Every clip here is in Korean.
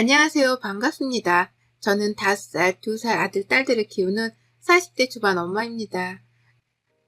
안녕하세요. 반갑습니다. 저는 5살, 2살 아들, 딸들을 키우는 40대 초반 엄마입니다.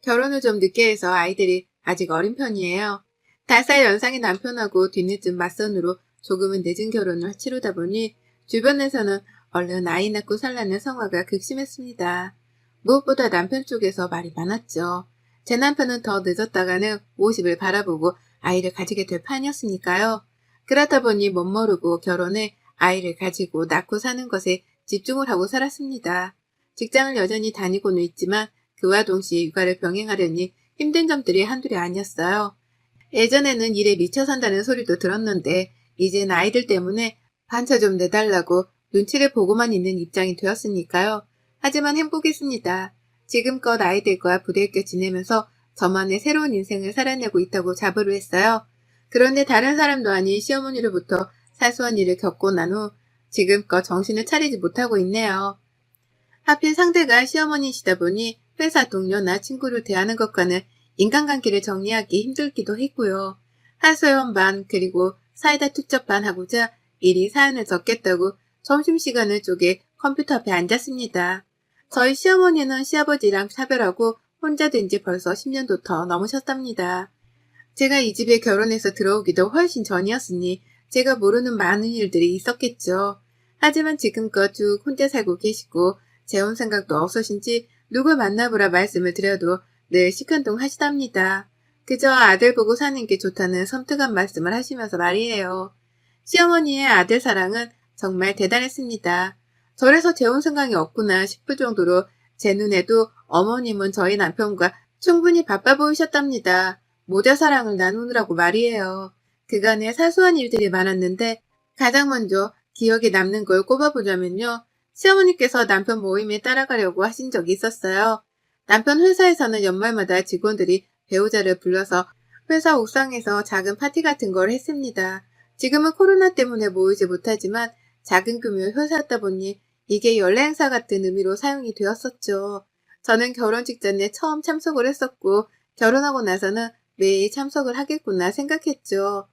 결혼을 좀 늦게 해서 아이들이 아직 어린 편이에요. 5살 연상의 남편하고 뒤늦은 맞선으로 조금은 늦은 결혼을 치르다 보니 주변에서는 얼른 아이 낳고 살라는 성화가 극심했습니다. 무엇보다 남편 쪽에서 말이 많았죠. 제 남편은 더 늦었다가는 50을 바라보고 아이를 가지게 될 판이었으니까요. 그렇다 보니 멋모르고 결혼해 아이를 가지고 낳고 사는 것에 집중을 하고 살았습니다. 직장을 여전히 다니고는 있지만 그와 동시에 육아를 병행하려니 힘든 점들이 한둘이 아니었어요. 예전에는 일에 미쳐 산다는 소리도 들었는데 이젠 아이들 때문에 반차 좀 내달라고 눈치를 보고만 있는 입장이 되었으니까요. 하지만 행복했습니다. 지금껏 아이들과 부대껴 지내면서 저만의 새로운 인생을 살아내고 있다고 자부를 했어요. 그런데 다른 사람도 아닌 시어머니로부터 사소한 일을 겪고 난 후 지금껏 정신을 차리지 못하고 있네요. 하필 상대가 시어머니시다 보니 회사 동료나 친구를 대하는 것과는 인간관계를 정리하기 힘들기도 했고요. 하소연 반 그리고 사이다 투척 반 하고자 미리 사연을 적겠다고 점심시간을 쪼개 컴퓨터 앞에 앉았습니다. 저희 시어머니는 시아버지랑 차별하고 혼자 된 지 벌써 10년도 더 넘으셨답니다. 제가 이 집에 결혼해서 들어오기도 훨씬 전이었으니 제가 모르는 많은 일들이 있었겠죠. 하지만 지금껏 쭉 혼자 살고 계시고 재혼 생각도 없으신지 누굴 만나보라 말씀을 드려도 늘 시큰둥 하시답니다. 그저 아들 보고 사는 게 좋다는 섬뜩한 말씀을 하시면서 말이에요. 시어머니의 아들 사랑은 정말 대단했습니다. 저래서 재혼 생각이 없구나 싶을 정도로 제 눈에도 어머님은 저희 남편과 충분히 바빠 보이셨답니다. 모자 사랑을 나누느라고 말이에요. 그간에 사소한 일들이 많았는데 가장 먼저 기억에 남는 걸 꼽아보자면요. 시어머니께서 남편 모임에 따라가려고 하신 적이 있었어요. 남편 회사에서는 연말마다 직원들이 배우자를 불러서 회사 옥상에서 작은 파티 같은 걸 했습니다. 지금은 코로나 때문에 모이지 못하지만 작은 규모의 회사였다 보니 이게 연례 행사 같은 의미로 사용이 되었었죠. 저는 결혼 직전에 처음 참석을 했었고 결혼하고 나서는 매일 참석을 하겠구나 생각했죠.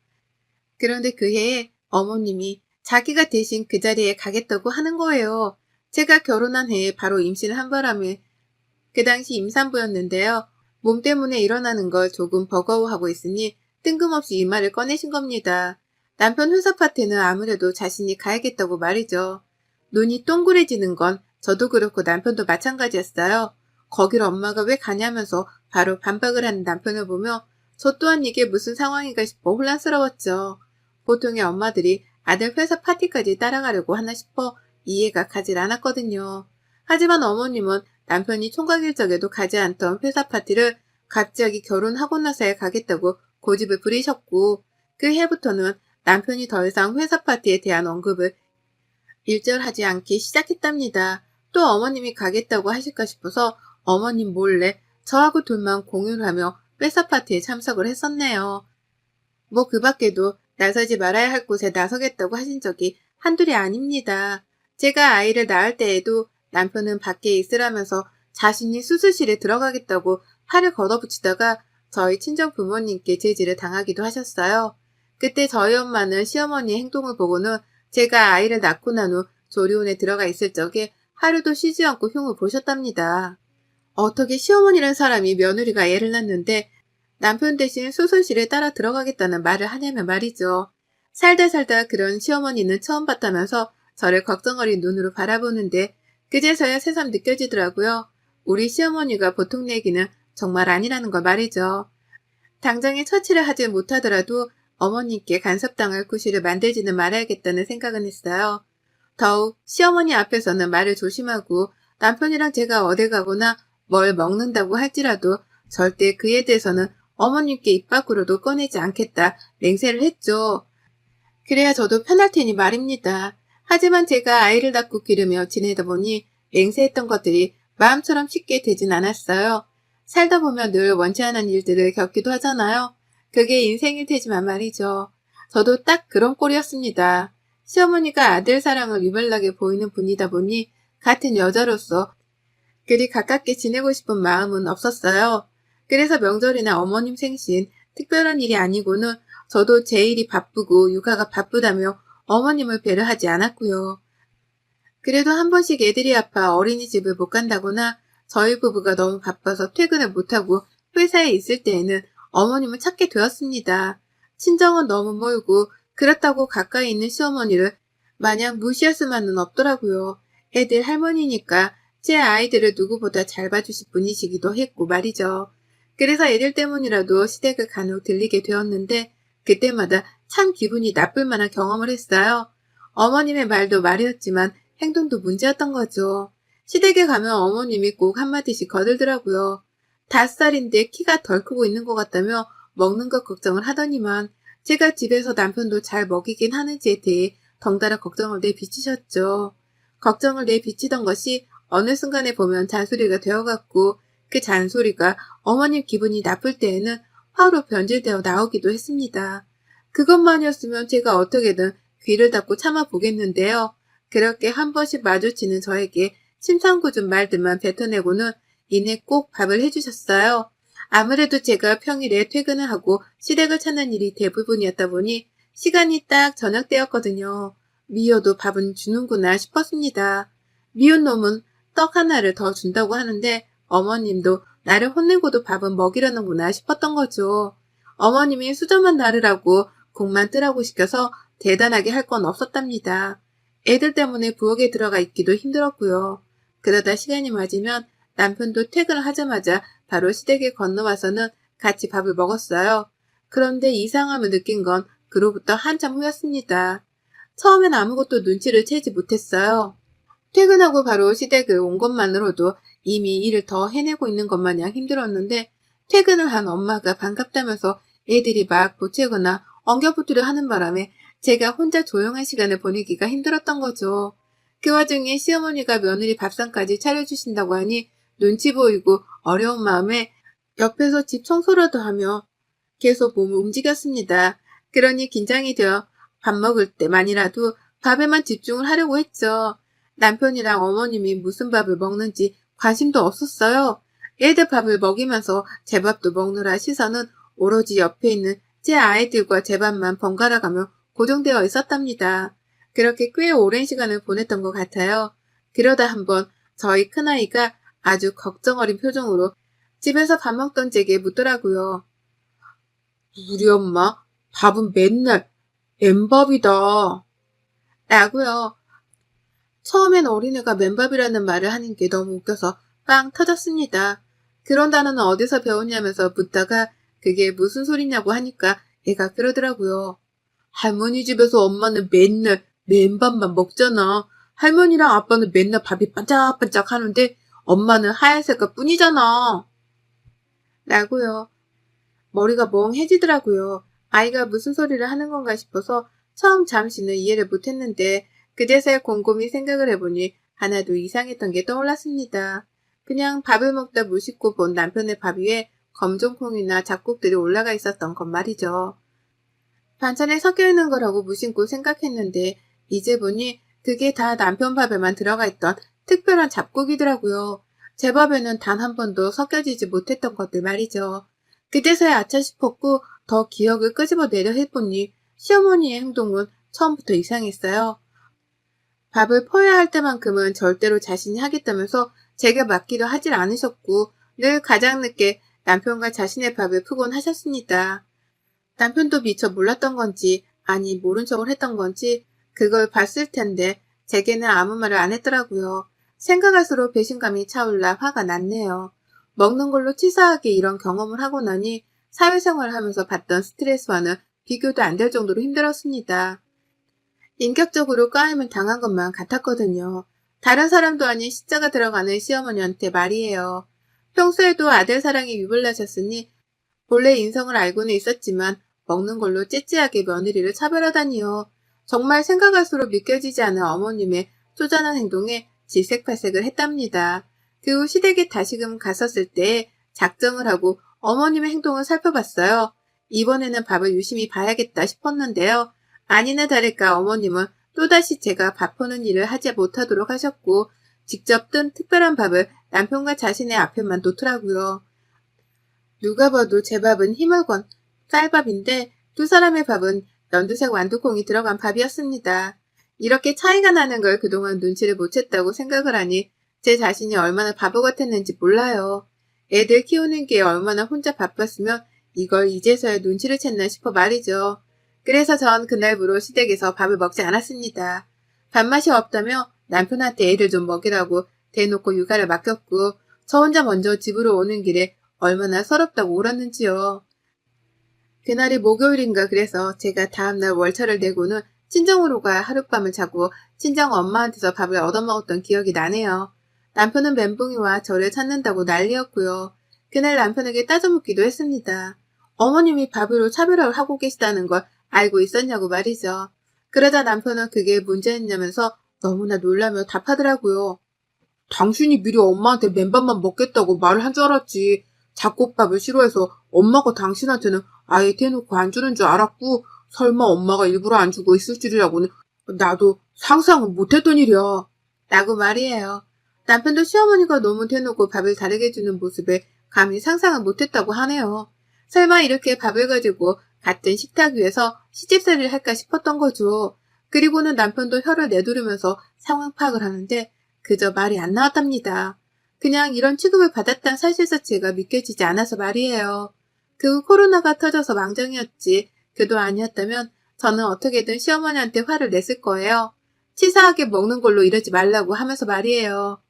그런데 그 해에 어머님이 자기가 대신 그 자리에 가겠다고 하는 거예요. 제가 결혼한 해에 바로 임신을 한 바람에 그 당시 임산부였는데요. 몸 때문에 일어나는 걸 조금 버거워하고 있으니 뜬금없이 이 말을 꺼내신 겁니다. 남편 회사 파티는 아무래도 자신이 가야겠다고 말이죠. 눈이 동그래지는 건 저도 그렇고 남편도 마찬가지였어요. 거길 엄마가 왜 가냐면서 바로 반박을 하는 남편을 보며 저 또한 이게 무슨 상황인가 싶어 혼란스러웠죠. 보통의 엄마들이 아들 회사 파티까지 따라가려고 하나 싶어 이해가 가질 않았거든요. 하지만 어머님은 남편이 총각 일적에도 가지 않던 회사 파티를 갑자기 결혼하고 나서야 가겠다고 고집을 부리셨고 그 해부터는 남편이 더 이상 회사 파티에 대한 언급을 일절하지 않기 시작했답니다. 또 어머님이 가겠다고 하실까 싶어서 어머님 몰래 저하고 둘만 공유를 하며 회사 파티에 참석을 했었네요. 뭐 그 밖에도 나서지 말아야 할 곳에 나서겠다고 하신 적이 한둘이 아닙니다. 제가 아이를 낳을 때에도 남편은 밖에 있으라면서 자신이 수술실에 들어가겠다고 팔을 걷어붙이다가 저희 친정 부모님께 제지를 당하기도 하셨어요. 그때 저희 엄마는 시어머니의 행동을 보고는 제가 아이를 낳고 난 후 조리원에 들어가 있을 적에 하루도 쉬지 않고 흉을 보셨답니다. 어떻게 시어머니란 사람이 며느리가 애를 낳는데 남편 대신 수술실에 따라 들어가겠다는 말을 하냐면 말이죠. 살다 그런 시어머니는 처음 봤다면서 저를 걱정 어린 눈으로 바라보는데 그제서야 새삼 느껴지더라고요. 우리 시어머니가 보통 내기는 정말 아니라는 걸 말이죠. 당장에 처치를 하지 못하더라도 어머님께 간섭당할 구실을 만들지는 말아야겠다는 생각은 했어요. 더욱 시어머니 앞에서는 말을 조심하고 남편이랑 제가 어딜 가거나 뭘 먹는다고 할지라도 절대 그에 대해서는 어머님께 입 밖으로도 꺼내지 않겠다 맹세를 했죠. 그래야 저도 편할 테니 말입니다. 하지만 제가 아이를 낳고 기르며 지내다 보니 맹세했던 것들이 마음처럼 쉽게 되진 않았어요. 살다 보면 늘 원치 않은 일들을 겪기도 하잖아요. 그게 인생일 테지만 말이죠. 저도 딱 그런 꼴이었습니다. 시어머니가 아들 사랑을 유별나게 보이는 분이다 보니 같은 여자로서 그리 가깝게 지내고 싶은 마음은 없었어요. 그래서 명절이나 어머님 생신, 특별한 일이 아니고는 저도 제 일이 바쁘고 육아가 바쁘다며 어머님을 배려하지 않았고요. 그래도 한 번씩 애들이 아파 어린이집을 못 간다거나 저희 부부가 너무 바빠서 퇴근을 못하고 회사에 있을 때에는 어머님을 찾게 되었습니다. 친정은 너무 멀고 그렇다고 가까이 있는 시어머니를 마냥 무시할 수만은 없더라고요. 애들 할머니니까 제 아이들을 누구보다 잘 봐주실 분이시기도 했고 말이죠. 그래서 애들 때문이라도 시댁을 간혹 들리게 되었는데 그때마다 참 기분이 나쁠 만한 경험을 했어요. 어머님의 말도 말이었지만 행동도 문제였던 거죠. 시댁에 가면 어머님이 꼭 한마디씩 거들더라고요. 5살인데 키가 덜 크고 있는 것 같다며 먹는 것 걱정을 하더니만 제가 집에서 남편도 잘 먹이긴 하는지에 대해 덩달아 걱정을 내비치셨죠. 걱정을 내비치던 것이 어느 순간에 보면 잔소리가 되어갔고 그 잔소리가 어머님 기분이 나쁠 때에는 화로 변질되어 나오기도 했습니다. 그것만이었으면 제가 어떻게든 귀를 닫고 참아보겠는데요. 그렇게 한 번씩 마주치는 저에게 심상궂은 말들만 뱉어내고는 이내 꼭 밥을 해주셨어요. 아무래도 제가 평일에 퇴근을 하고 시댁을 찾는 일이 대부분이었다 보니 시간이 딱 저녁 때였거든요. 미워도 밥은 주는구나 싶었습니다. 미운 놈은 떡 하나를 더 준다고 하는데 어머님도 나를 혼내고도 밥은 먹이려는구나 싶었던 거죠. 어머님이 수저만 나르라고 국만 뜨라고 시켜서 대단하게 할 건 없었답니다. 애들 때문에 부엌에 들어가 있기도 힘들었고요. 그러다 시간이 맞으면 남편도 퇴근을 하자마자 바로 시댁에 건너와서는 같이 밥을 먹었어요. 그런데 이상함을 느낀 건 그로부터 한참 후였습니다. 처음엔 아무것도 눈치를 채지 못했어요. 퇴근하고 바로 시댁을 온 것만으로도 이미 일을 더 해내고 있는 것 마냥 힘들었는데 퇴근을 한 엄마가 반갑다면서 애들이 막 보채거나 엉겨붙으려 하는 바람에 제가 혼자 조용한 시간을 보내기가 힘들었던 거죠. 그 와중에 시어머니가 며느리 밥상까지 차려주신다고 하니 눈치 보이고 어려운 마음에 옆에서 집 청소라도 하며 계속 몸을 움직였습니다. 그러니 긴장이 되어 밥 먹을 때만이라도 밥에만 집중을 하려고 했죠. 남편이랑 어머님이 무슨 밥을 먹는지 관심도 없었어요. 애들 밥을 먹이면서 제 밥도 먹느라 시선은 오로지 옆에 있는 제 아이들과 제 밥만 번갈아가며 고정되어 있었답니다. 그렇게 꽤 오랜 시간을 보냈던 것 같아요. 그러다 한번 저희 큰아이가 아주 걱정 어린 표정으로 집에서 밥 먹던 제게 묻더라고요. 우리 엄마 밥은 맨날 맨밥이다. 라고요. 처음엔 어린애가 맨밥이라는 말을 하는 게 너무 웃겨서 빵 터졌습니다. 그런 단어는 어디서 배웠냐면서 묻다가 그게 무슨 소리냐고 하니까 애가 그러더라고요. 할머니 집에서 엄마는 맨날 맨밥만 먹잖아. 할머니랑 아빠는 맨날 밥이 반짝반짝 하는데 엄마는 하얀색깔 뿐이잖아. 라고요. 머리가 멍해지더라고요. 아이가 무슨 소리를 하는 건가 싶어서 처음 잠시는 이해를 못했는데 그제서야 곰곰이 생각을 해보니 하나도 이상했던 게 떠올랐습니다. 그냥 밥을 먹다 무심코 본 남편의 밥 위에 검정콩이나 잡곡들이 올라가 있었던 것 말이죠. 반찬에 섞여 있는 거라고 무심코 생각했는데 이제 보니 그게 다 남편 밥에만 들어가 있던 특별한 잡곡이더라고요. 제 밥에는 단 한 번도 섞여지지 못했던 것들 말이죠. 그제서야 아차 싶었고 더 기억을 끄집어내려 해보니 시어머니의 행동은 처음부터 이상했어요. 밥을 퍼야 할 때만큼은 절대로 자신이 하겠다면서 제가 맡기려 하질 않으셨고 늘 가장 늦게 남편과 자신의 밥을 푸곤 하셨습니다. 남편도 미처 몰랐던 건지 아니 모른 척을 했던 건지 그걸 봤을 텐데 제게는 아무 말을 안 했더라고요. 생각할수록 배신감이 차올라 화가 났네요. 먹는 걸로 치사하게 이런 경험을 하고 나니 사회생활을 하면서 받던 스트레스와는 비교도 안 될 정도로 힘들었습니다. 인격적으로 까임을 당한 것만 같았거든요. 다른 사람도 아닌 시자가 들어가는 시어머니한테 말이에요. 평소에도 아들 사랑이 유불나셨으니 본래 인성을 알고는 있었지만 먹는 걸로 찌찌하게 며느리를 차별하다니요. 정말 생각할수록 믿겨지지 않은 어머님의 쪼잔한 행동에 질색팔색을 했답니다. 그 후 시댁에 다시금 갔었을 때 작정을 하고 어머님의 행동을 살펴봤어요. 이번에는 밥을 유심히 봐야겠다 싶었는데요. 아니나 다를까 어머님은 또다시 제가 밥 퍼는 일을 하지 못하도록 하셨고 직접 뜬 특별한 밥을 남편과 자신의 앞에만 놓더라고요. 누가 봐도 제 밥은 희물건 쌀밥인데 두 사람의 밥은 연두색 완두콩이 들어간 밥이었습니다. 이렇게 차이가 나는 걸 그동안 눈치를 못 챘다고 생각을 하니 제 자신이 얼마나 바보 같았는지 몰라요. 애들 키우는 게 얼마나 혼자 바빴으면 이걸 이제서야 눈치를 챘나 싶어 말이죠. 그래서 전 그날부로 시댁에서 밥을 먹지 않았습니다. 밥맛이 없다며 남편한테 애들 좀 먹이라고 대놓고 육아를 맡겼고 저 혼자 먼저 집으로 오는 길에 얼마나 서럽다고 울었는지요. 그날이 목요일인가 그래서 제가 다음날 월차를 내고는 친정으로 가 하룻밤을 자고 친정 엄마한테서 밥을 얻어먹었던 기억이 나네요. 남편은 멘붕이와 저를 찾는다고 난리였고요. 그날 남편에게 따져묻기도 했습니다. 어머님이 밥으로 차별을 하고 계시다는 걸 알고 있었냐고 말이죠. 그러자 남편은 그게 문제였냐면서 너무나 놀라며 답하더라고요. 당신이 미리 엄마한테 맨밥만 먹겠다고 말을 한 줄 알았지. 잡곡밥을 싫어해서 엄마가 당신한테는 아예 대놓고 안 주는 줄 알았고 설마 엄마가 일부러 안 주고 있을 줄이라고는 나도 상상은 못했던 일이야. 라고 말이에요. 남편도 시어머니가 너무 대놓고 밥을 다르게 주는 모습에 감히 상상은 못했다고 하네요. 설마 이렇게 밥을 가지고 같은 식탁 위에서 시집살이를 할까 싶었던 거죠. 그리고는 남편도 혀를 내두르면서 상황 파악을 하는데 그저 말이 안 나왔답니다. 그냥 이런 취급을 받았다는 사실 자체가 믿겨지지 않아서 말이에요. 그 코로나가 터져서 망정이었지 그도 아니었다면 저는 어떻게든 시어머니한테 화를 냈을 거예요. 치사하게 먹는 걸로 이러지 말라고 하면서 말이에요.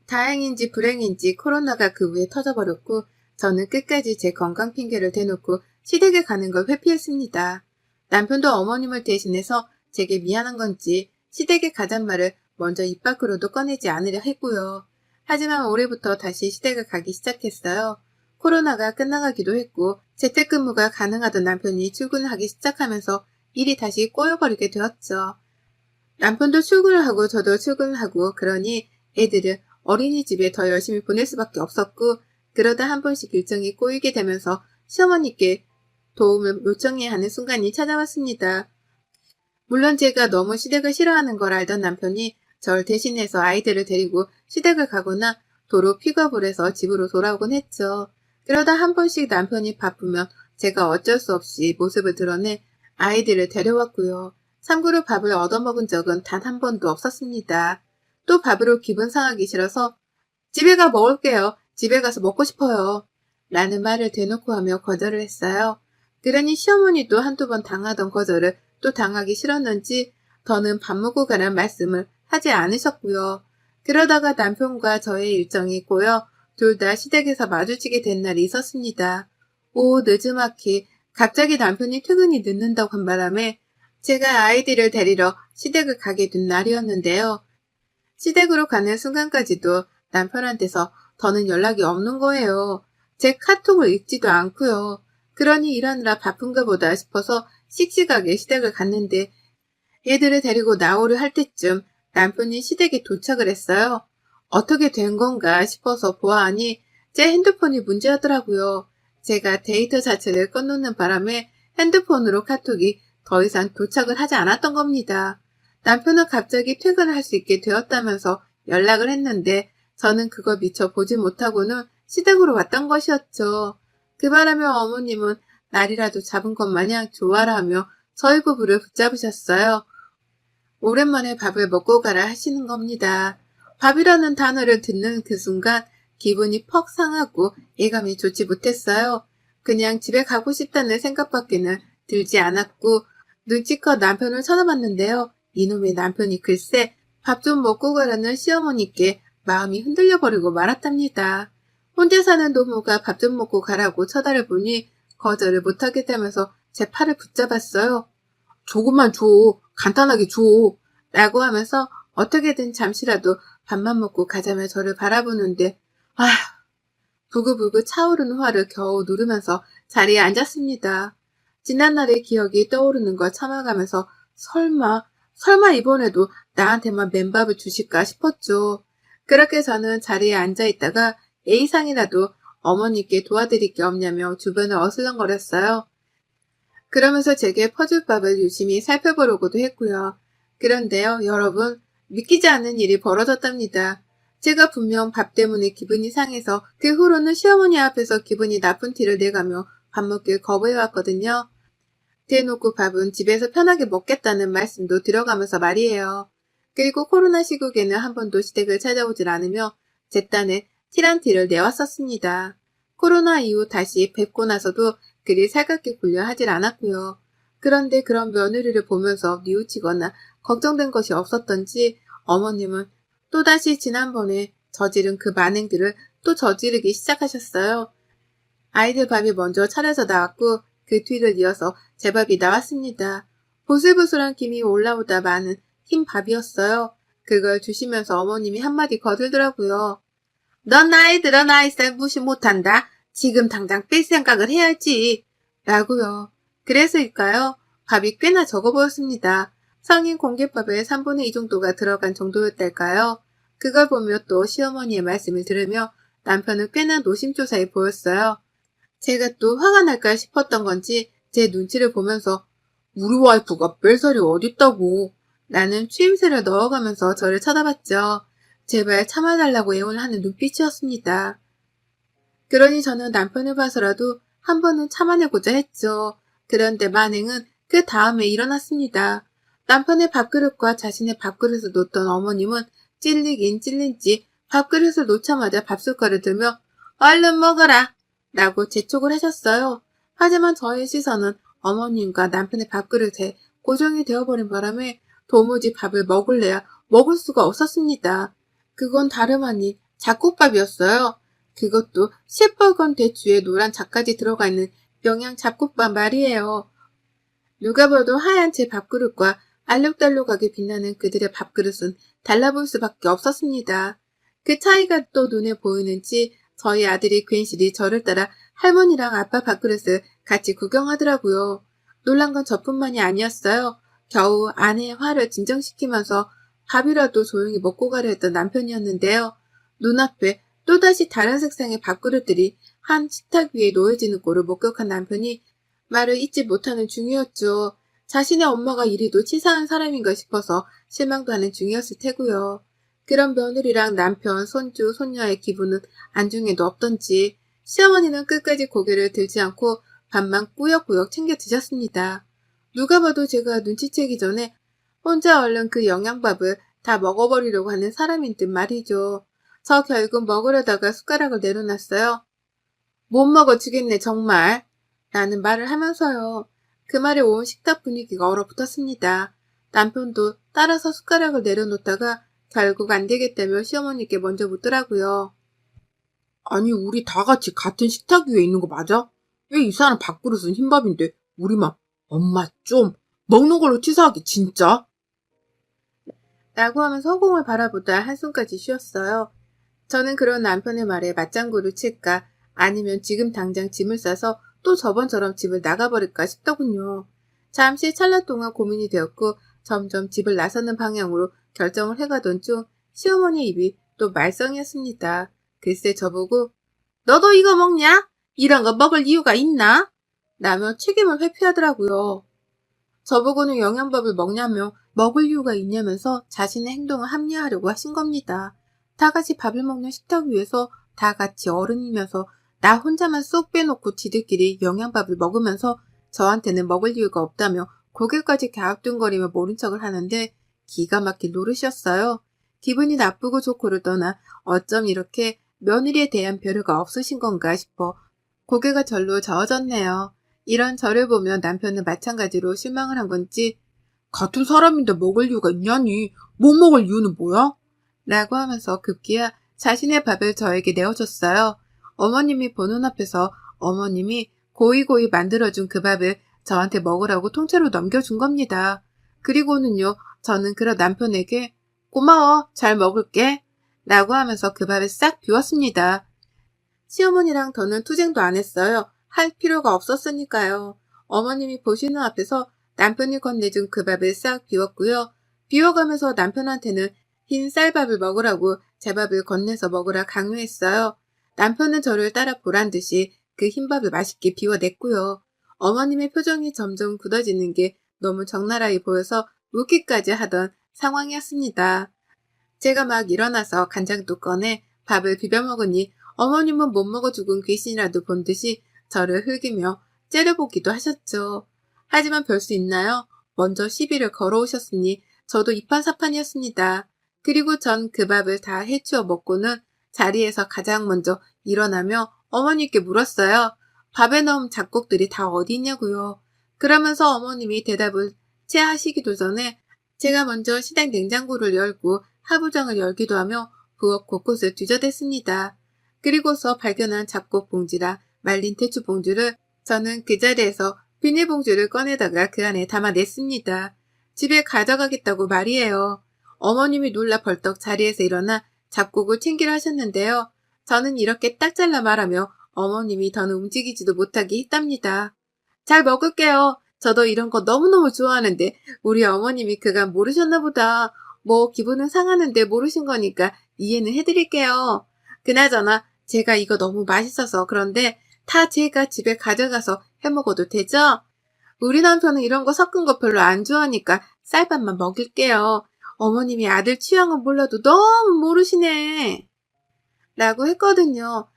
다행인지 불행인지 코로나가 그 후에 터져버렸고 저는 끝까지 제 건강 핑계를 대놓고 시댁에 가는 걸 회피했습니다. 남편도 어머님을 대신해서 제게 미안한 건지 시댁에 가잔 말을 먼저 입 밖으로도 꺼내지 않으려 했고요. 하지만 올해부터 다시 시댁을 가기 시작했어요. 코로나가 끝나가기도 했고 재택근무가 가능하던 남편이 출근을 하기 시작하면서 일이 다시 꼬여버리게 되었죠. 남편도 출근을 하고 저도 출근을 하고 그러니 애들은 어린이집에 더 열심히 보낼 수밖에 없었고 그러다 한 번씩 일정이 꼬이게 되면서 시어머니께 도움을 요청해야 하는 순간이 찾아왔습니다. 물론 제가 너무 시댁을 싫어하는 걸 알던 남편이 절 대신해서 아이들을 데리고 시댁을 가거나 도로 픽업을 해서 집으로 돌아오곤 했죠. 그러다 한 번씩 남편이 바쁘면 제가 어쩔 수 없이 모습을 드러내 아이들을 데려왔고요. 참고로 밥을 얻어먹은 적은 단 한 번도 없었습니다. 또 밥으로 기분 상하기 싫어서 집에 가 먹을게요. 집에 가서 먹고 싶어요. 라는 말을 대놓고 하며 거절을 했어요. 그러니 시어머니도 한두 번 당하던 거절을 또 당하기 싫었는지 더는 밥 먹고 가란 말씀을 하지 않으셨고요. 그러다가 남편과 저의 일정이 꼬여 둘 다 시댁에서 마주치게 된 날이 있었습니다. 늦지막히 갑자기 남편이 퇴근이 늦는다고 한 바람에 제가 아이들을 데리러 시댁을 가게 된 날이었는데요. 시댁으로 가는 순간까지도 남편한테서 더는 연락이 없는 거예요. 제 카톡을 읽지도 않고요. 그러니 일하느라 바쁜가 보다 싶어서 씩씩하게 시댁을 갔는데 애들을 데리고 나오려 할 때쯤 남편이 시댁에 도착을 했어요. 어떻게 된 건가 싶어서 보아하니 제 핸드폰이 문제였더라고요. 제가 데이터 자체를 꺼놓는 바람에 핸드폰으로 카톡이 더 이상 도착을 하지 않았던 겁니다. 남편은 갑자기 퇴근을 할 수 있게 되었다면서 연락을 했는데 저는 그걸 미처 보지 못하고는 시댁으로 왔던 것이었죠. 그 바람에 어머님은 날이라도 잡은 것 마냥 좋아라 하며 저희 부부를 붙잡으셨어요. 오랜만에 밥을 먹고 가라 하시는 겁니다. 밥이라는 단어를 듣는 그 순간 기분이 퍽 상하고 예감이 좋지 못했어요. 그냥 집에 가고 싶다는 생각밖에는 들지 않았고 눈치껏 남편을 쳐다봤는데요. 이놈의 남편이 글쎄 밥 좀 먹고 가라는 시어머니께 마음이 흔들려버리고 말았답니다. 혼자 사는 노모가 밥 좀 먹고 가라고 쳐다를 보니 거절을 못하겠다면서 제 팔을 붙잡았어요. 조금만 줘. 간단하게 줘. 라고 하면서 어떻게든 잠시라도 밥만 먹고 가자며 저를 바라보는데 부글부글 차오르는 화를 겨우 누르면서 자리에 앉았습니다. 지난날의 기억이 떠오르는 걸 참아가면서 설마 이번에도 나한테만 맨밥을 주실까 싶었죠. 그렇게 저는 자리에 앉아있다가 A상이라도 어머니께 도와드릴 게 없냐며 주변을 어슬렁거렸어요. 그러면서 제게 퍼즐밥을 유심히 살펴보려고도 했고요. 그런데요, 여러분, 믿기지 않는 일이 벌어졌답니다. 제가 분명 밥 때문에 기분이 상해서 그 후로는 시어머니 앞에서 기분이 나쁜 티를 내가며 밥 먹길 거부해왔거든요. 대놓고 밥은 집에서 편하게 먹겠다는 말씀도 들어가면서 말이에요. 그리고 코로나 시국에는 한 번도 시댁을 찾아오질 않으며 제 딴에 티란티를 내왔었습니다. 코로나 이후 다시 뵙고 나서도 그리 살갑게 굴려 하질 않았고요. 그런데 그런 며느리를 보면서 뉘우치거나 걱정된 것이 없었던지 어머님은 또다시 지난번에 저지른 그 만행들을 또 저지르기 시작하셨어요. 아이들 밥이 먼저 차려져 나왔고 그 뒤를 이어서 제 밥이 나왔습니다. 보슬보슬한 김이 올라오다 마는 흰 밥이었어요. 그걸 주시면서 어머님이 한마디 거들더라고요. 넌 나이들어 나이살 무시 못한다. 지금 당장 뺄 생각을 해야지. 라고요. 그래서일까요? 밥이 꽤나 적어 보였습니다. 성인 공깃밥에 3분의 2 정도가 들어간 정도였달까요? 그걸 보며 또 시어머니의 말씀을 들으며 남편은 꽤나 노심초사해 보였어요. 제가 또 화가 날까 싶었던 건지 제 눈치를 보면서 우리 와이프가 뺄살이 어딨다고. 나는 추임새를 넣어가면서 저를 쳐다봤죠. 제발 참아달라고 애원을 하는 눈빛이었습니다. 그러니 저는 남편을 봐서라도 한 번은 참아내고자 했죠. 그런데 만행은 그 다음에 일어났습니다. 남편의 밥그릇과 자신의 밥그릇을 놓던 어머님은 찔리긴 찔린지 밥그릇을 놓자마자 밥숟가락을 들며 얼른 먹어라 라고 재촉을 하셨어요. 하지만 저의 시선은 어머님과 남편의 밥그릇에 고정이 되어버린 바람에 도무지 밥을 먹을래야 먹을 수가 없었습니다. 그건 다름 아닌 잡곡밥이었어요. 그것도 시뻘건 대추에 노란 잡까지 들어가 있는 영양 잡곡밥 말이에요. 누가 봐도 하얀 제 밥그릇과 알록달록하게 빛나는 그들의 밥그릇은 달라볼 수밖에 없었습니다. 그 차이가 또 눈에 보이는지 저희 아들이 괜시리 저를 따라 할머니랑 아빠 밥그릇을 같이 구경하더라고요. 놀란 건 저뿐만이 아니었어요. 겨우 아내의 화를 진정시키면서 밥이라도 조용히 먹고 가려 했던 남편이었는데요. 눈앞에 또다시 다른 색상의 밥그릇들이 한 식탁 위에 놓여지는 꼴을 목격한 남편이 말을 잇지 못하는 중이었죠. 자신의 엄마가 이리도 치사한 사람인가 싶어서 실망도 하는 중이었을 테고요. 그런 며느리랑 남편, 손주, 손녀의 기분은 안중에도 없던지 시어머니는 끝까지 고개를 들지 않고 밥만 꾸역꾸역 챙겨 드셨습니다. 누가 봐도 제가 눈치채기 전에 혼자 얼른 그 영양밥을 다 먹어버리려고 하는 사람인 듯 말이죠. 저 결국 먹으려다가 숟가락을 내려놨어요. 못 먹어주겠네 정말. 라는 말을 하면서요. 그 말에 온 식탁 분위기가 얼어붙었습니다. 남편도 따라서 숟가락을 내려놓다가 결국 안 되겠다며 시어머니께 먼저 묻더라고요. 아니 우리 다 같이 같은 식탁 위에 있는 거 맞아? 왜 이 사람 밥그릇은 흰밥인데 우리만 엄마 좀 먹는 걸로 치사하게 진짜? 라고 하면서 허공을 바라보다 한숨까지 쉬었어요. 저는 그런 남편의 말에 맞장구를 칠까 아니면 지금 당장 짐을 싸서 또 저번처럼 집을 나가버릴까 싶더군요. 잠시 찰나 동안 고민이 되었고 점점 집을 나서는 방향으로 결정을 해가던 중 시어머니 입이 또 말썽이었습니다. 글쎄 저보고 너도 이거 먹냐? 이런 거 먹을 이유가 있나? 라며 책임을 회피하더라고요. 저보고는 영양밥을 먹냐며 먹을 이유가 있냐면서 자신의 행동을 합리화하려고 하신 겁니다. 다 같이 밥을 먹는 식탁 위에서 다 같이 어른이면서 나 혼자만 쏙 빼놓고 지들끼리 영양밥을 먹으면서 저한테는 먹을 이유가 없다며 고개까지 갸우뚱거리며 모른 척을 하는데 기가 막힌 노릇이었어요. 기분이 나쁘고 좋고를 떠나 어쩜 이렇게 며느리에 대한 배려가 없으신 건가 싶어 고개가 절로 저어졌네요. 이런 저를 보며 남편은 마찬가지로 실망을 한 건지 같은 사람인데 먹을 이유가 있냐니 못 먹을 이유는 뭐야? 라고 하면서 급기야 자신의 밥을 저에게 내어줬어요. 어머님이 보는 앞에서 어머님이 고이고이 만들어준 그 밥을 저한테 먹으라고 통째로 넘겨준 겁니다. 그리고는요, 저는 그런 남편에게 고마워, 잘 먹을게 라고 하면서 그 밥을 싹 비웠습니다. 시어머니랑 더는 투쟁도 안 했어요. 할 필요가 없었으니까요. 어머님이 보시는 앞에서 남편이 건네준 그 밥을 싹 비웠고요. 비워가면서 남편한테는 흰 쌀밥을 먹으라고 제 밥을 건네서 먹으라 강요했어요. 남편은 저를 따라 보란 듯이 그 흰밥을 맛있게 비워냈고요. 어머님의 표정이 점점 굳어지는 게 너무 적나라해 보여서 웃기까지 하던 상황이었습니다. 제가 막 일어나서 간장도 꺼내 밥을 비벼 먹으니 어머님은 못 먹어 죽은 귀신이라도 본 듯이 저를 흘기며 째려보기도 하셨죠. 하지만 별 수 있나요? 먼저 시비를 걸어오셨으니 저도 이판사판이었습니다. 그리고 전 그 밥을 다 해치워 먹고는 자리에서 가장 먼저 일어나며 어머니께 물었어요. 밥에 넣은 잡곡들이 다 어디 있냐고요. 그러면서 어머님이 대답을 채 하시기도 전에 제가 먼저 시댁 냉장고를 열고 하부장을 열기도 하며 부엌 곳곳을 뒤져댔습니다. 그리고서 발견한 잡곡 봉지랑 말린 대추 봉지를 저는 그 자리에서 비닐봉지를 꺼내다가 그 안에 담아냈습니다. 집에 가져가겠다고 말이에요. 어머님이 놀라 벌떡 자리에서 일어나 잡곡을 챙기려 하셨는데요. 저는 이렇게 딱 잘라 말하며 어머님이 더는 움직이지도 못하게 했답니다. 잘 먹을게요. 저도 이런 거 너무너무 좋아하는데 우리 어머님이 그간 모르셨나 보다. 뭐 기분은 상하는데 모르신 거니까 이해는 해드릴게요. 그나저나 제가 이거 너무 맛있어서 그런데 다 제가 집에 가져가서 해먹어도 되죠? 우리 남편은 이런 거 섞은 거 별로 안 좋아하니까 쌀밥만 먹일게요. 어머님이 아들 취향은 몰라도 너무 모르시네. 라고 했거든요.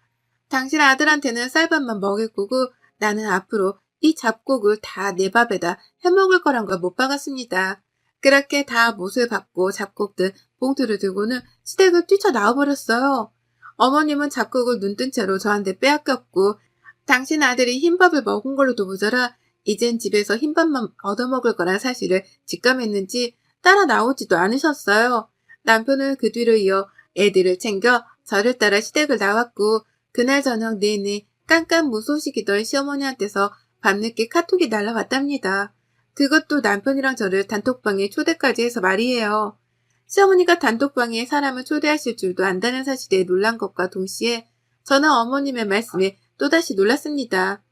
당신 아들한테는 쌀밥만 먹일 거고 나는 앞으로 이 잡곡을 다 내 밥에다 해먹을 거란 걸 못 박았습니다. 그렇게 다 못을 받고 잡곡들 봉투를 들고는 시댁을 뛰쳐나와버렸어요. 어머님은 잡곡을 눈뜬 채로 저한테 빼앗겼고 당신 아들이 흰밥을 먹은 걸로도 모자라 이젠 집에서 흰밥만 얻어먹을 거란 사실을 직감했는지 따라 나오지도 않으셨어요. 남편은 그 뒤를 이어 애들을 챙겨 저를 따라 시댁을 나왔고 그날 저녁 내내 깜깜무소식이던 시어머니한테서 밤늦게 카톡이 날라왔답니다. 그것도 남편이랑 저를 단톡방에 초대까지 해서 말이에요. 시어머니가 단톡방에 사람을 초대하실 줄도 안다는 사실에 놀란 것과 동시에 저는 어머님의 말씀에 또다시 놀랐습니다.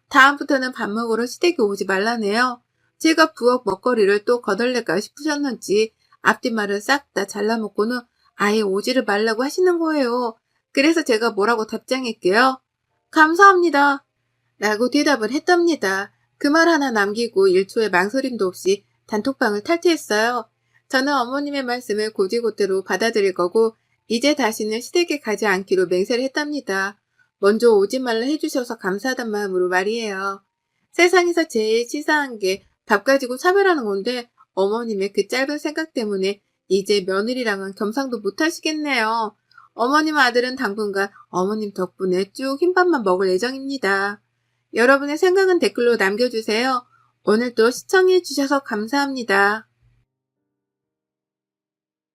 다음부터는 밥 먹으러 시댁에 오지 말라네요. 제가 부엌 먹거리를 또 거덜낼까 싶으셨는지 앞뒷말을 싹 다 잘라먹고는 아예 오지를 말라고 하시는 거예요. 그래서 제가 뭐라고 답장할게요. 감사합니다. 라고 대답을 했답니다. 그 말 하나 남기고 1초의 망설임도 없이 단톡방을 탈퇴했어요. 저는 어머님의 말씀을 곧이곧대로 받아들일 거고 이제 다시는 시댁에 가지 않기로 맹세를 했답니다. 먼저 오지 말라 해주셔서 감사하단 마음으로 말이에요. 세상에서 제일 치사한 게 밥 가지고 차별하는 건데 어머님의 그 짧은 생각 때문에 이제 며느리랑은 겸상도 못하시겠네요. 어머님 아들은 당분간 어머님 덕분에 쭉 흰밥만 먹을 예정입니다. 여러분의 생각은 댓글로 남겨주세요. 오늘도 시청해주셔서 감사합니다.